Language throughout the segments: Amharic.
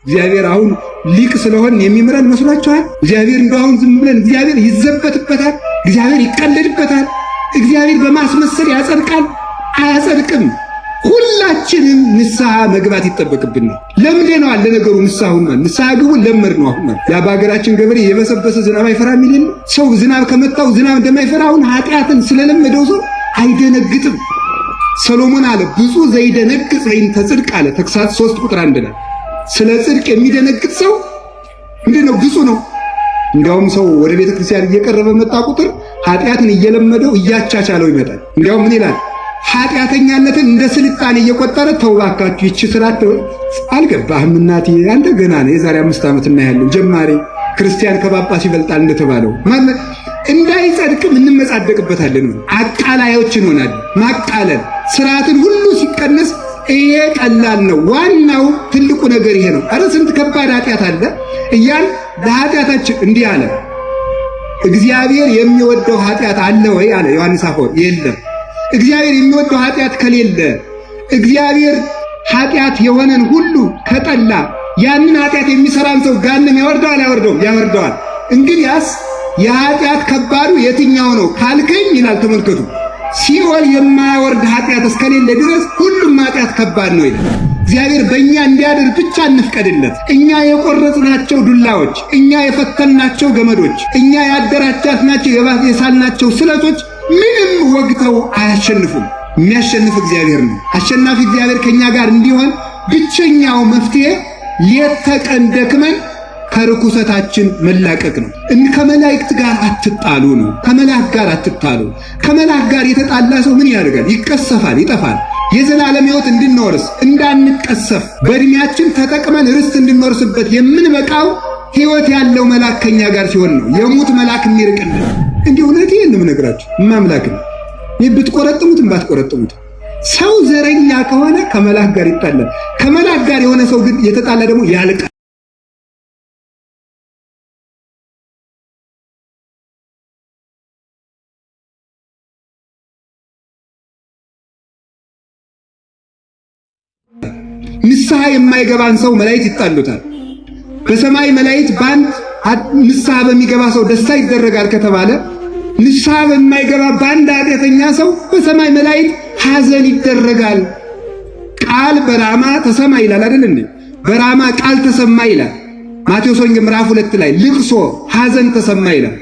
እግዚአብሔር አሁን ሊቅ ስለሆን የሚምረን መስሏችኋል? እግዚአብሔር እንደው አሁን ዝም ብለን እግዚአብሔር ይዘበትበታል፣ እግዚአብሔር ይቀለድበታል፣ እግዚአብሔር በማስመሰል ያጸድቃል? አያጸድቅም። ሁላችንም ንስሐ መግባት ይጠበቅብናል። ለምደነዋል። ለነገሩ ንስሐ ግቡ ለምር ነው። አሁን ያ በሀገራችን ገበሬ የበሰበሰ ዝናብ አይፈራም ይል ሰው ዝናብ ከመጣው ዝናብ እንደማይፈራ አሁን ኃጢአትን ስለለመደው ሰው አይደነግጥም። ሰሎሞን አለ ብፁዕ ዘይደነግጥ በእንተ ጽድቅ አለ ተግሣጽ 3 ቁጥር 1 ላይ ስለ ጽድቅ የሚደነግጥ ሰው ምንድነው? ብፁዕ ነው። እንዲያውም ሰው ወደ ቤተ ክርስቲያን እየቀረበ መጣ ቁጥር ኃጢአትን እየለመደው እያቻቻለው ይመጣል። እንዲያውም ምን ይላል? ኃጢአተኛነትን እንደ ስልጣኔ እየቆጠረ ተውባካችሁ ይቺ ስራት አልገባህም እናቴ አንተ ገና ነህ የዛሬ 5 ዓመት እና ያለው ጀማሪ ክርስቲያን ከጳጳስ ይበልጣል እንደተባለው ማለት እንዳይጸድቅም እንመጻደቅበታለን። አቃላዮች እንሆናለን። ማቃለል ስርዓትን ሁሉ ሲቀነስ ይሄ ቀላል ነው። ዋናው ትልቁ ነገር ይሄ ነው። አረ ስንት ከባድ ኃጢአት አለ እያል ለኃጢአታችን እንዲህ አለ። እግዚአብሔር የሚወደው ኃጢአት አለ ወይ አለ ዮሐንስ አፈወርቅ። የለም። እግዚአብሔር የሚወደው ኃጢአት ከሌለ እግዚአብሔር ኃጢአት የሆነን ሁሉ ከጠላ ያንን ኃጢአት የሚሰራን ሰው ገሃነም ያወርደዋል? አያወርደውም? ያወርደዋል። እንግዲያስ የኃጢአት ከባዱ የትኛው ነው ካልከኝ ይላል ተመልከቱ፣ ሲኦል የማያወርድ ኃጢአት እስከሌለ ድረስ ሁሉም ኃጢአት ከባድ ነው ይላል። እግዚአብሔር በእኛ እንዲያድር ብቻ እንፍቀድለት። እኛ የቆረጥናቸው ዱላዎች፣ እኛ የፈተናቸው ገመዶች፣ እኛ ያደራጃትናቸው የሳልናቸው ስለቶች ምንም ወግተው አያሸንፉም። የሚያሸንፍ እግዚአብሔር ነው። አሸናፊ እግዚአብሔር ከኛ ጋር እንዲሆን ብቸኛው መፍትሄ ሌት ተቀን ደክመን ከርኩሰታችን መላቀቅ ነው። ከመላእክት ጋር አትጣሉ ነው። ከመላእክት ጋር አትጣሉ። ከመላእክት ጋር የተጣላ ሰው ምን ያደርጋል? ይቀሰፋል፣ ይጠፋል። የዘላለም ሕይወት እንድንወርስ እንዳንቀሰፍ በእድሜያችን ተጠቅመን ርስት እንድንወርስበት የምንበቃው ሕይወት ያለው መልአክ ከኛ ጋር ሲሆን ነው። የሙት መልአክ የሚርቅልን እንዲህ እውነቴን ነው የምነግራችሁ። ማምላክ ነው ብትቆረጥሙትም ባትቆረጥሙትም ሰው ዘረኛ ከሆነ ከመላእክት ጋር ይጣላል። ከመላእክት ጋር የሆነ ሰው ግን የተጣላ ደግሞ ያልቃል። ንስሐ የማይገባን ሰው መላእክት ይጣሉታል። በሰማይ መላእክት ባንድ ንስሐ በሚገባ ሰው ደስታ ይደረጋል ከተባለ ንስሐ በማይገባ ባንድ ኃጢአተኛ ሰው በሰማይ መላእክት ሐዘን ይደረጋል። ቃል በራማ ተሰማ ይላል አይደል እንዴ? በራማ ቃል ተሰማ ይላል። ማቴዎስ ወንጌል ምዕራፍ 2 ላይ ልቅሶ ሐዘን ተሰማ ይላል።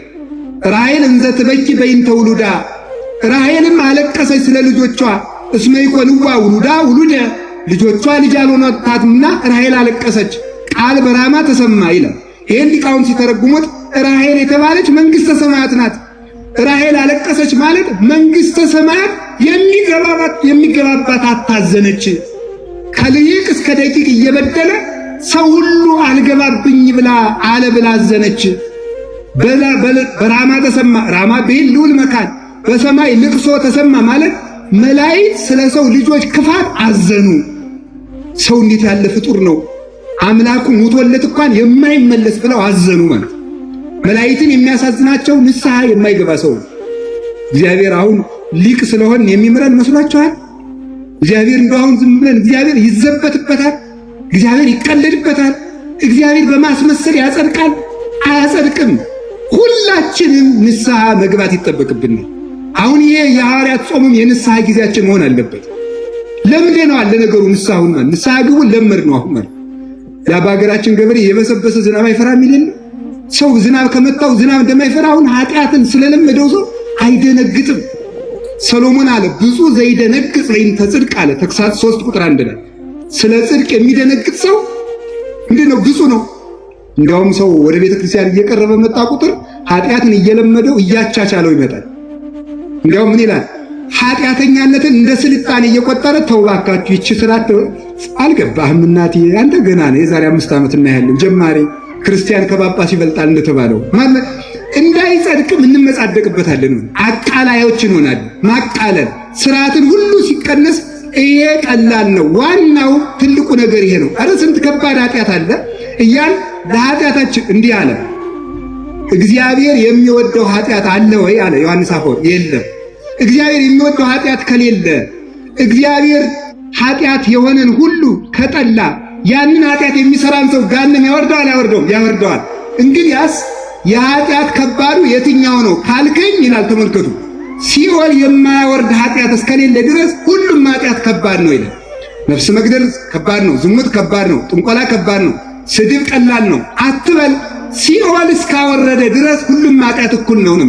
ራሔል እንዘ ትበኪ በእንተ ውሉዳ፣ ራሔልም አለቀሰች ስለ ልጆቿ። እስመ ይኮንዋ ውሉዳ ውሉደ፣ ልጆቿ ልጅ አልሆኗታምና ራሔል አለቀሰች። ቃል በራማ ተሰማ ይላል። ይሄን ሊቃውንት ሲተረጉሙት ራሔል የተባለች መንግሥተ ሰማያት ናት። ራሔል አለቀሰች ማለት መንግሥተ ሰማያት የሚገባባት አታዘነች። ከልሂቅ እስከ ደቂቅ እየበደለ ሰው ሁሉ አልገባብኝ ብላ አለ ብላ አዘነች። በራማ ተሰማ፣ ራማ ቤል ልዑል መካን፣ በሰማይ ልቅሶ ተሰማ ማለት መላእክት ስለ ሰው ልጆች ክፋት አዘኑ። ሰው እንዴት ያለ ፍጡር ነው አምላኩ ሙቶለት እንኳን የማይመለስ ብለው አዘኑ ማለት። መላእክትን የሚያሳዝናቸው ንስሐ የማይገባ ሰው። እግዚአብሔር አሁን ሊቅ ስለሆን የሚምረን መስሏችኋል? እግዚአብሔር እንደው አሁን ዝም ብለን እግዚአብሔር ይዘበትበታል፣ እግዚአብሔር ይቀለድበታል፣ እግዚአብሔር በማስመሰል ያጸድቃል? አያጸድቅም። ሁላችንም ንስሐ መግባት ይጠበቅብናል። አሁን ይሄ የሐዋርያት ጾምም የንስሐ ጊዜያችን መሆን አለበት። ለምደነዋል። ለነገሩ ንስሐ ግቡ ለምር ነው። አሁን ያ በሀገራችን ገበሬ የበሰበሰ ዝናብ አይፈራም ይል ሰው ዝናብ ከመጣው ዝናብ እንደማይፈራ አሁን ኃጢአትን ስለለመደው ሰው አይደነግጥም። ሰሎሞን አለ ብፁዕ ዘይደነግጥ በእንተ ጽድቅ አለ ተግሣጽ 3 ቁጥር 1 ላይ ስለ ጽድቅ የሚደነግጥ ሰው ምንድነው? ብፁዕ ነው። እንዲያውም ሰው ወደ ቤተ ክርስቲያን እየቀረበ መጣ ቁጥር ኃጢአትን እየለመደው እያቻቻለው ይመጣል። እንዲያውም ምን ይላል? ኃጢአተኛነትን እንደ ስልጣኔ እየቆጠረ ተውባካችሁ ይቺ ስራት አልገባህም እናቴ አንተ ገና ነህ የዛሬ 5 ዓመት እና ያለው ጀማሪ ክርስቲያን ከጳጳስ ይበልጣል እንደተባለው ማለት እንዳይጸድቅም እንመጻደቅበታለን። አቃላዮች እንሆናለን። ማቃለል ስርዓትን ሁሉ ሲቀነስ ይሄ ቀላል ነው። ዋናው ትልቁ ነገር ይሄ ነው። አረ ስንት ከባድ ኃጢአት አለ እያል ለኃጢአታችን እንዲህ አለ። እግዚአብሔር የሚወደው ኃጢአት አለ ወይ አለ ዮሐንስ አፈወርቅ። የለም። እግዚአብሔር የሚወደው ኃጢአት ከሌለ እግዚአብሔር ኃጢአት የሆነን ሁሉ ከጠላ ያንን ኃጢአት የሚሰራን ሰው ገሃነም ያወርደዋል አያወርደውም? ያወርደዋል። እንግዲያስ የኃጢአት ከባዱ የትኛው ነው ካልከኝ ይላል ተመልከቱ፣ ሲኦል የማያወርድ ኃጢአት እስከሌለ ድረስ ሁሉም ኃጢአት ከባድ ነው ይላል። ነፍስ መግደል ከባድ ነው፣ ዝሙት ከባድ ነው፣ ጥንቆላ ከባድ ነው፣ ስድብ ቀላል ነው አትበል። ሲኦል እስካወረደ ድረስ ሁሉም ኃጢአት እኩል ነው ነው።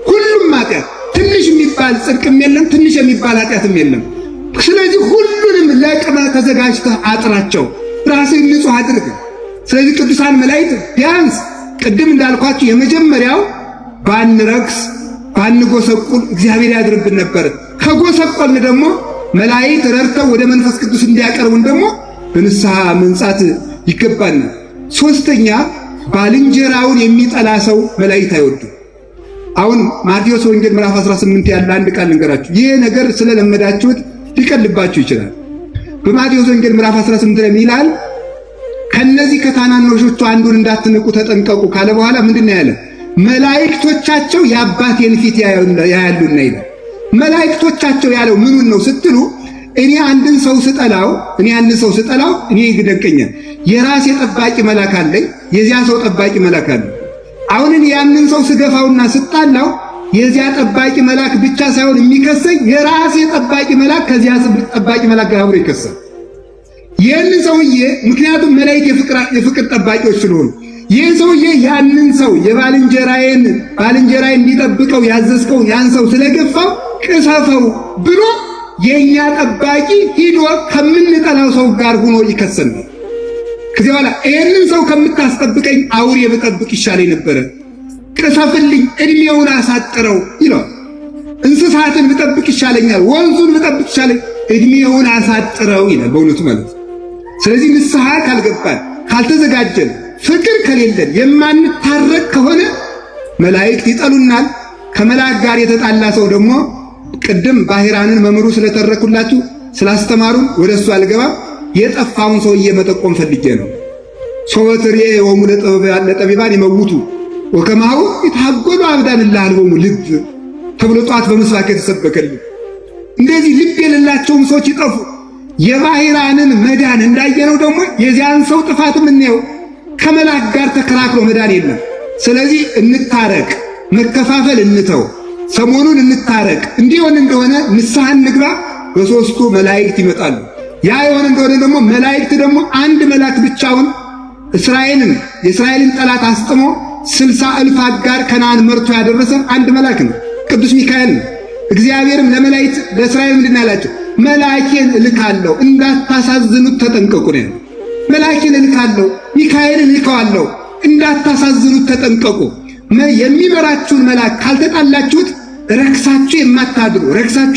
ሁሉም ኃጢአት ትንሽ የሚባል ጽድቅም የለም፣ ትንሽ የሚባል ኃጢአትም የለም። ስለዚህ ሁሉንም ለቅመህ ተዘጋጅተህ አጥራቸው፣ ራስህን ንጹሕ አድርግ። ስለዚህ ቅዱሳን መላእክት ቢያንስ ቅድም እንዳልኳችሁ የመጀመሪያው ባንረክስ ባንጎሰቁል እግዚአብሔር ያድርብን ነበር። ከጎሰቆልን ደግሞ መላእክት ረድተው ወደ መንፈስ ቅዱስ እንዲያቀርቡን ደግሞ በንስሐ መንጻት ይገባናል። ሶስተኛ ባልንጀራውን የሚጠላ ሰው መላእክት አይወዱም። አሁን ማቴዎስ ወንጌል ምዕራፍ 18 ያለ አንድ ቃል ልንገራችሁ። ይሄ ነገር ስለለመዳችሁት ሊቀልባችሁ ይችላል። በማቴዎስ ወንጌል ምዕራፍ 18 ላይ ይላል ከነዚህ ከታናናሾቹ አንዱን እንዳትንቁ ተጠንቀቁ ካለ በኋላ ምንድነው ያለ? መላእክቶቻቸው የአባቴን ፊት ያያሉና ይላል። መላእክቶቻቸው ያለው ምኑን ነው ስትሉ እኔ አንድን ሰው ስጠላው እኔ ይደንቀኛል። የራሴ ጠባቂ መልአክ አለኝ፣ የዚያ ሰው ጠባቂ መልአክ አለ። አሁን እኔ ያንን ሰው ስገፋውና ስጣላው የዚያ ጠባቂ መልአክ ብቻ ሳይሆን የሚከሰኝ የራሴ ጠባቂ መልአክ ከዚያ ጠባቂ መልአክ ጋር አብሮ ይከሰል። ይህንን ሰውዬ ምክንያቱም መላእክት የፍቅር ጠባቂዎች ስለሆኑ ይህ ሰውዬ ያንን ሰው ባልንጀራዬን እንዲጠብቀው ያዘዝከውን ያን ሰው ስለገፋው ቅሰፈው ብሎ የኛ ጠባቂ ሂዶ ከምንጠላው ሰው ጋር ሆኖ ይከሰናል። ከዚህ በኋላ ይህንን ሰው ከምታስጠብቀኝ አውሬ ብጠብቅ ይሻለኝ ነበረ፣ ቅሰፍልኝ፣ እድሜውን አሳጥረው ይለዋል። እንስሳትን ብጠብቅ ይሻለኛል፣ ወንዙን ብጠብቅ ይሻለኝ፣ እድሜውን አሳጥረው ይላል። በእውነቱ ማለት ነው። ስለዚህ ንስሐ ካልገባን ካልተዘጋጀን ፍቅር ከሌለን የማንታረቅ ከሆነ መላእክት ይጠሉናል። ከመላእክ ጋር የተጣላ ሰው ደግሞ ቅድም ባሕራንን መምሩ ስለተረኩላችሁ ስላስተማሩን ወደሱ አልገባም። የጠፋውን ሰውዬ መጠቆም ፈልጌ ነው። ሶወትሬ ወሙ ለጠቢባን ይመውቱ ወከማው ይታጎሉ አብዳን ለአልቦሙ ልብ ተብሎ ጧት በምስባክ የተሰበከልን እንደዚህ ልብ የሌላቸውም ሰዎች ይጠፉ። የባሕራንን መዳን እንዳየነው ደግሞ የዚያን ሰው ጥፋት የምናየው ከመላእክ ጋር ተከራክሮ መዳን የለም። ስለዚህ እንታረቅ፣ መከፋፈል እንተው፣ ሰሞኑን እንታረቅ። እንዲሆን እንደሆነ ንስሐ እንግባ። በሶስቱ መላእክት ይመጣሉ። ያ የሆነ እንደሆነ ደግሞ መላእክት ደግሞ አንድ መልአክ ብቻውን የእስራኤልን ጠላት አስጥሞ 60,000 አጋር ከነዓን መርቶ ያደረሰ አንድ መልአክ ነው፣ ቅዱስ ሚካኤል ነው። እግዚአብሔርም ለመላእክት ለእስራኤል ምንድን አላቸው? መልአኬን እልካለሁ እንዳታሳዝኑት ተጠንቀቁ ነው። መልአኬን እልካለሁ፣ ሚካኤልን እልከዋለሁ፣ እንዳታሳዝኑት ተጠንቀቁ። የሚመራችሁን መልአክ ካልተጣላችሁት ረክሳችሁ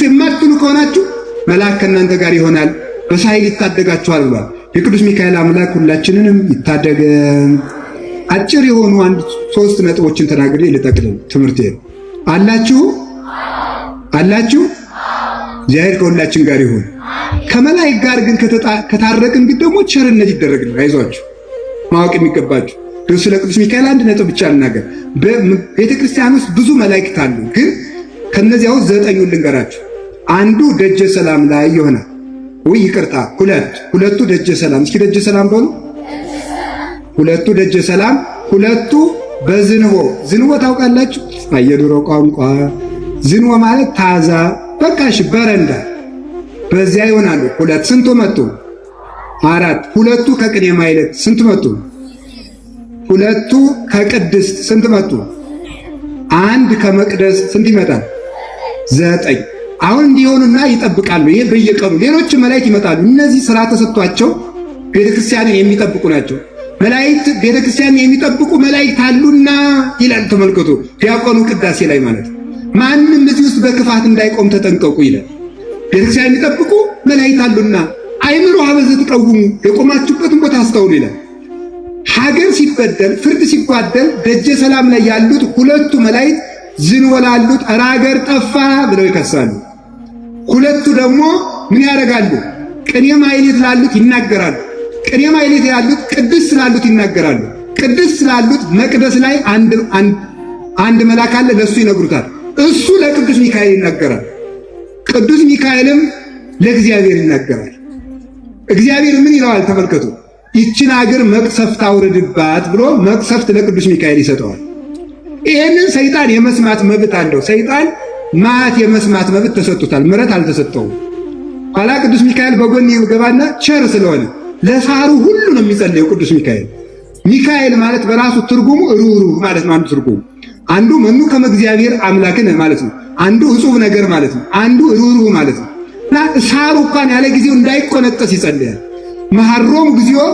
የማትሉ ከሆናችሁ መልአክ ከእናንተ ጋር ይሆናል፣ በሳይል ይታደጋችኋል ብሏል። የቅዱስ ሚካኤል አምላክ ሁላችንንም ይታደገን። አጭር የሆኑ 3 ነጥቦችን ተናግሬ ልጠቅልል ትምህርቴ። አላችሁ እግዚአብሔር ከሁላችን ጋር ይሁን። ከመላእክት ጋር ግን ከታረቅን ግን ደግሞ ቸርነት ይደረግልን። አይዟችሁ ማወቅ የሚገባችሁ ስለ ቅዱስ ሚካኤል አንድ ነጥብ ብቻ ልናገር። በቤተ ክርስቲያን ውስጥ ብዙ መላእክት አሉ፣ ግን ከነዚያው 9ኙን ልንገራችሁ። አንዱ ደጀ ሰላም ላይ ይሆናል። ሁለቱ ደጀ ሰላም። እስኪ ደጀ ሰላም በሉ። ሁለቱ ደጀ ሰላም፣ ሁለቱ ዝንቦ ታውቃላችሁ? የድሮ ቋንቋ ዝንቦ ማለት ታዛ በቃሽ በረንዳ፣ በዚያ ይሆናሉ። ስንቱ መጡ? 4። ሁለቱ ከቅኔ ማኅሌት ስንት መጡ? ሁለቱ ከቅድስት ስንት መጡ? 1 ከመቅደስ ስንት ይመጣል? 9። አሁን እንዲሆኑና ይጠብቃሉ። ይሄ በየቀኑ ሌሎች መላእክት ይመጣሉ። እነዚህ ሥራ ተሰጥቷቸው ቤተክርስቲያንን የሚጠብቁ ናቸው። መላእክት ቤተክርስቲያንን የሚጠብቁ መላእክት አሉና ይላል። ተመልከቱ፣ ዲያቆኑ ቅዳሴ ላይ ማለት ማንም እዚህ ውስጥ በክፋት እንዳይቆም ተጠንቀቁ ይላል። ቤተክርስቲያን የሚጠብቁ መላእክት አሉና አይምሮ ሀበዘ ተቀውሙ፣ የቆማችሁበትን ቦታ አስተውሉ ይላል። ሀገር ሲበደል ፍርድ ሲጓደል ደጀ ሰላም ላይ ያሉት ሁለቱ መላእክት ዝንቦ ላሉት ኧረ ሀገር ጠፋ ብለው ይከሳሉ። ሁለቱ ደግሞ ምን ያደርጋሉ? ቅኔ ማኅሌት ላሉት ይናገራሉ። ቅኔ ማኅሌት ያሉት ቅድስት ላሉት ይናገራሉ። ቅድስት ላሉት መቅደስ ላይ አንድ መልአክ አለ፣ ለሱ ይነግሩታል። እሱ ለቅዱስ ሚካኤል ይናገራል። ቅዱስ ሚካኤልም ለእግዚአብሔር ይናገራል። እግዚአብሔር ምን ይለዋል? ተመልከቱ። ይችን ሀገር መቅሰፍት አውርድባት ብሎ መቅሰፍት ለቅዱስ ሚካኤል ይሰጠዋል። ይህንን ሰይጣን የመስማት መብት አለው። ሰይጣን ማት የመስማት መብት ተሰጥቶታል፣ ምሕረት አልተሰጠውም። ኋላ ቅዱስ ሚካኤል በጎን ይገባና ቸር ስለሆነ ለሳሩ ሁሉ ነው የሚጸልየው። ቅዱስ ሚካኤል ሚካኤል ማለት በራሱ ትርጉሙ ሩህሩህ ማለት ነው። አንዱ ትርጉሙ አንዱ መኑ ከመ እግዚአብሔር አምላክን ማለት ነው። አንዱ እጹብ ነገር ማለት ነው። አንዱ ሩህሩህ ማለት ነው። እና ሳሩ እንኳን ያለ ጊዜው እንዳይቆነጠስ ይጸልያል። መሐሮም ጊዜው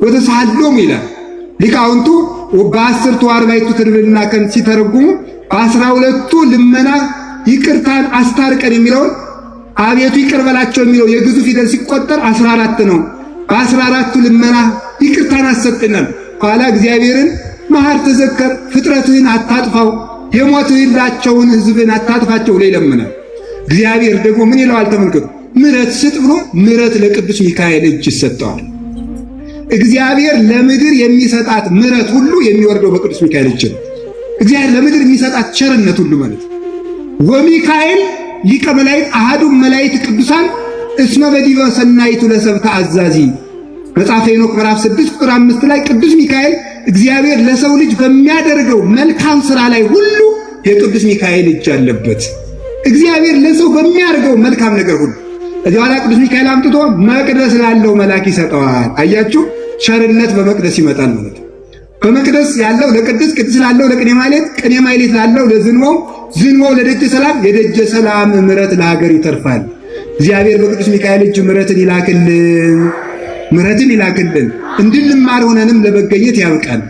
ወተሳሃሎም ይላል ሊቃውንቱ በ10ቱ 40ቱ ትርብልና ከን ሲተረጉሙ በ12ቱ ልመና ይቅርታን አስታርቀን የሚለውን አቤቱ ይቅር በላቸው የሚለው የግዙ ፊደል ሲቆጠር 14 ነው። በ14ቱ ልመና ይቅርታን አሰጥናል። ኋላ እግዚአብሔርን መሐር ተዘከር፣ ፍጥረትህን አታጥፋው፣ የሞትህላቸውን ሕዝብን አታጥፋቸው ብሎ ይለምናል። እግዚአብሔር ደግሞ ምን ይለዋል? ተመልከቱ። ምሕረት ስጥ ብሎ ምሕረት ለቅዱስ ሚካኤል እጅ ይሰጠዋል። እግዚአብሔር ለምድር የሚሰጣት ምሕረት ሁሉ የሚወርደው በቅዱስ ሚካኤል እጅ ነው። እግዚአብሔር ለምድር የሚሰጣት ቸርነት ሁሉ ማለት ወሚካኤል ሊቀ መላእክት አሐዱ መላእክት ቅዱሳን እስመ በዲበ ሰናይቱ ለሰብእ ተአዛዚ መጽሐፈ ሄኖክ ምዕራፍ 6 ቁጥር 5 ላይ ቅዱስ ሚካኤል እግዚአብሔር ለሰው ልጅ በሚያደርገው መልካም ሥራ ላይ ሁሉ የቅዱስ ሚካኤል እጅ አለበት። እግዚአብሔር ለሰው በሚያደርገው መልካም ነገር ሁሉ እዚህ በኋላ ቅዱስ ሚካኤል አምጥቶ መቅደስ ላለው መልአክ ይሰጠዋል። አያችሁ፣ ቸርነት በመቅደስ ይመጣል ማለት ነው። በመቅደስ ያለው ለቅዱስ፣ ቅዱስ ላለው ለቅኔ ማህሌት፣ ቅኔ ማህሌት ላለው ለዝንሞው፣ ዝንሞው ለደጀ ሰላም፣ የደጀ ሰላም ምሕረት ለሀገር ይተርፋል። እግዚአብሔር በቅዱስ ሚካኤል እጅ ምሕረትን ይላክልን፣ ምሕረትን ይላክልን፣ እንድንማር ሆነንም ለመገኘት ያብቃል።